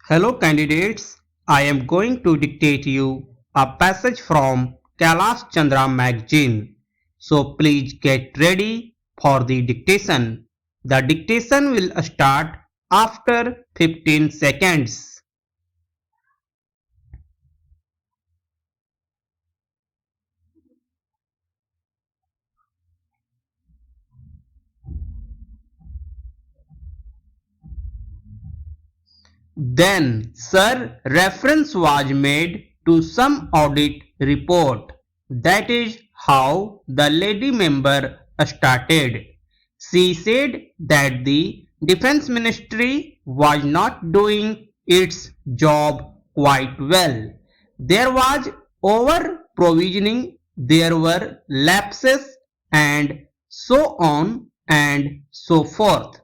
Hello candidates, I am going to dictate you a passage from Kailash Chandra magazine. So please get ready for the dictation. The dictation will start after 15 seconds. Then, sir, reference was made to some audit report. That is how the lady member started. She said that the defense ministry was not doing its job quite well. There was over provisioning, there were lapses, and so on and so forth.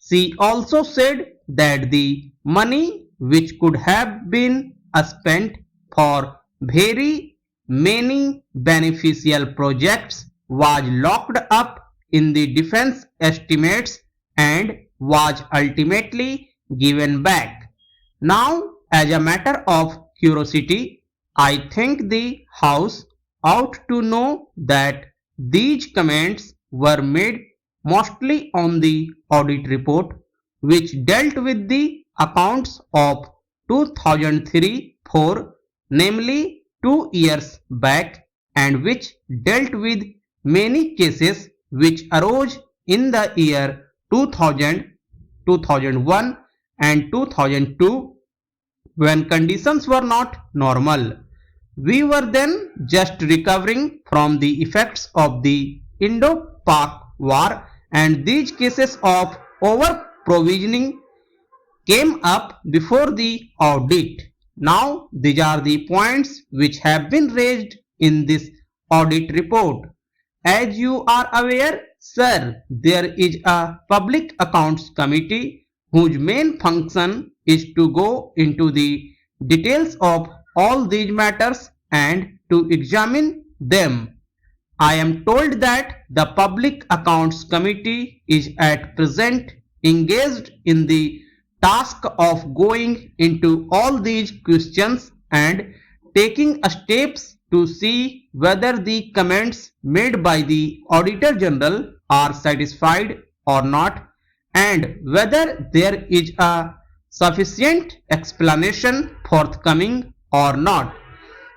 She also said that the money which could have been spent for very many beneficial projects was locked up in the defense estimates and was ultimately given back. Now, as a matter of curiosity, I think the House ought to know that these comments were made mostly on the audit report which dealt with the accounts of 2003-4, namely 2 years back, and which dealt with many cases which arose in the year 2000, 2001 and 2002 when conditions were not normal. We were then just recovering from the effects of the Indo-Pak war, and these cases of over-provisioning came up before the audit. Now, these are the points which have been raised in this audit report. As you are aware, sir, there is a Public Accounts Committee whose main function is to go into the details of all these matters and to examine them. I am told that the Public Accounts Committee is at present engaged in the task of going into all these questions and taking steps to see whether the comments made by the Auditor General are satisfied or not, and whether there is a sufficient explanation forthcoming or not.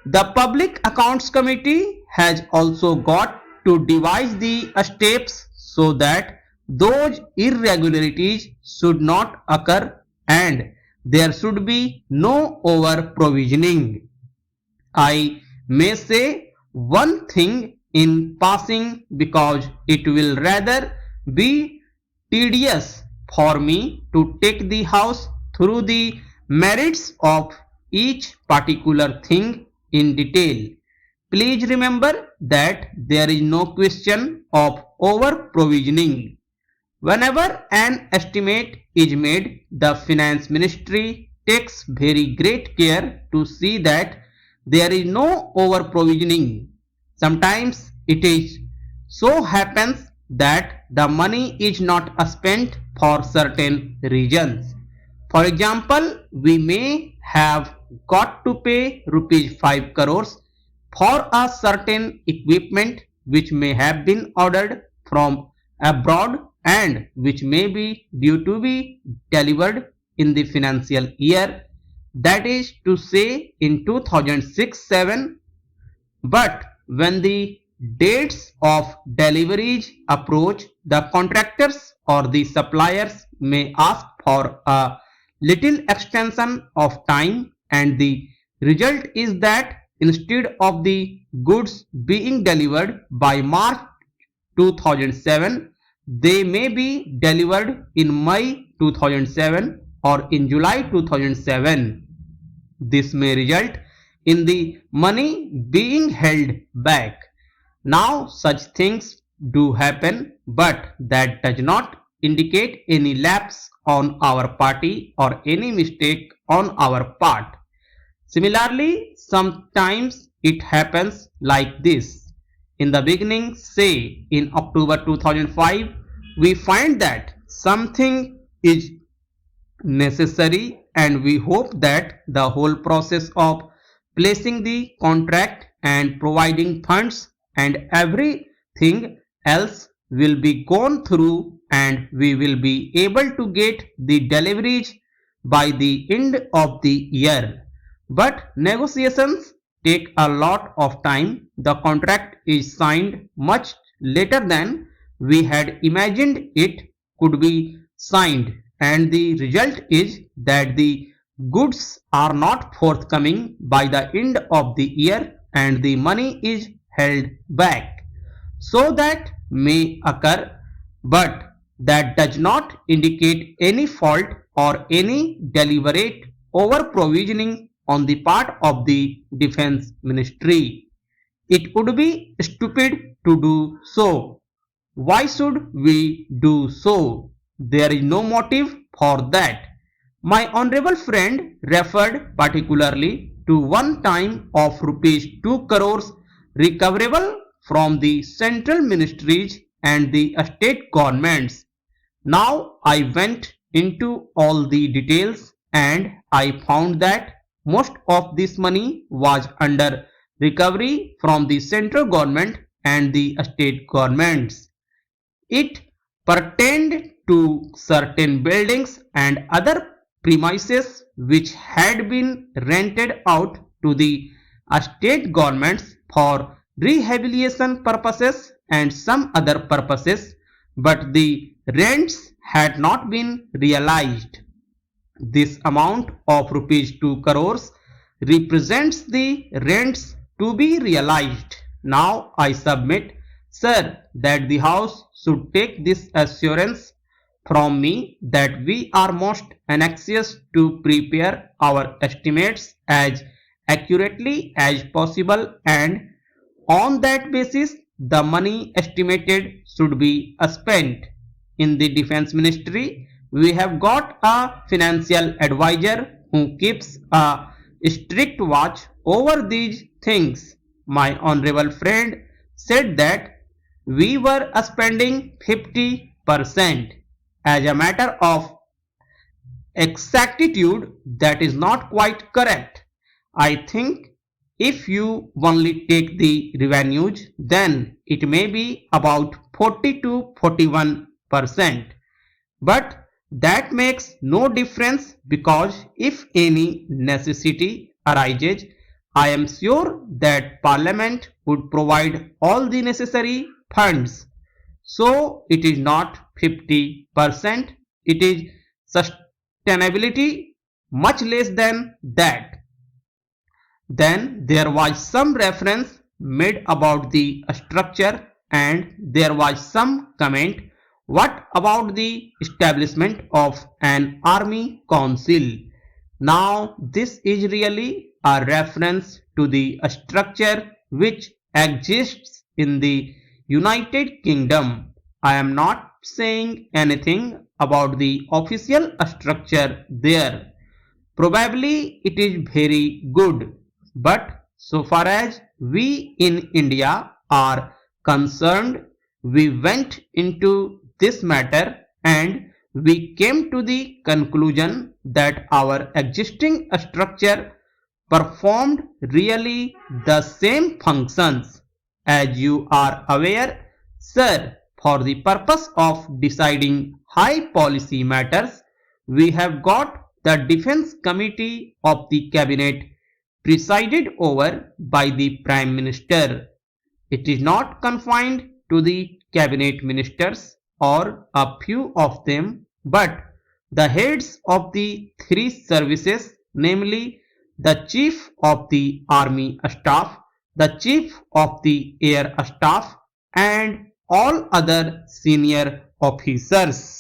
The Public Accounts Committee has also got to devise the steps so that those irregularities should not occur and there should be no over provisioning. I may say one thing in passing because it will rather be tedious for me to take the House through the merits of each particular thing in detail. Please remember that there is no question of over provisioning. Whenever an estimate is made, the Finance Ministry takes very great care to see that there is no over provisioning. Sometimes it is so happens that the money is not spent for certain reasons. For example, we may have got to pay rupees 5 crores for a certain equipment which may have been ordered from abroad and which may be due to be delivered in the financial year, that is to say in 2006-7. But when the dates of deliveries approach, the contractors or the suppliers may ask for a little extension of time, and the result is that instead of the goods being delivered by March 2007, they may be delivered in May 2007 or in July 2007. This may result in the money being held back. Now such things do happen, but that does not indicate any lapse on our party or any mistake on our part. Similarly, sometimes it happens like this. In the beginning, say in October 2005, we find that something is necessary, and we hope that the whole process of placing the contract and providing funds and everything else will be gone through and we will be able to get the deliveries by the end of the year. But negotiations take a lot of time. The contract is signed much later than we had imagined it could be signed, and the result is that the goods are not forthcoming by the end of the year and the money is held back. So that may occur, but that does not indicate any fault or any deliberate over provisioning on the part of the defense ministry. It would be stupid to do so. Why should we do so? There is no motive for that. My honorable friend referred particularly to one time of rupees 2 crores recoverable from the central ministries and the state governments. Now I went into all the details and I found that most of this money was under recovery from the central government and the state governments. It pertained to certain buildings and other premises which had been rented out to the state governments for rehabilitation purposes and some other purposes, but the rents had not been realized. This amount of rupees 2 crores represents the rents to be realized. Now I submit, sir, that the House should take this assurance from me that we are most anxious to prepare our estimates as accurately as possible, and on that basis the money estimated should be spent. In the defense ministry we have got a financial advisor who keeps a strict watch over these things. My honorable friend said that we were spending 50%. As a matter of exactitude, that is not quite correct. I think if you only take the revenues, then it may be about 40 to 41%. But that makes no difference because if any necessity arises, I am sure that Parliament would provide all the necessary funds. So it is not 50%, it is sustainability much less than that. Then there was some reference made about the structure and there was some comment. What about the establishment of an army council? Now this is really a reference to the structure which exists in the United Kingdom. I am not saying anything about the official structure there. Probably it is very good, but so far as we in India are concerned, we went into this matter and we came to the conclusion that our existing structure performed really the same functions. As you are aware, sir, for the purpose of deciding high policy matters, we have got the Defense Committee of the Cabinet presided over by the Prime Minister. It is not confined to the cabinet ministers or a few of them, but the heads of the three services, namely the Chief of the Army Staff, the Chief of the Air Staff, and all other senior officers.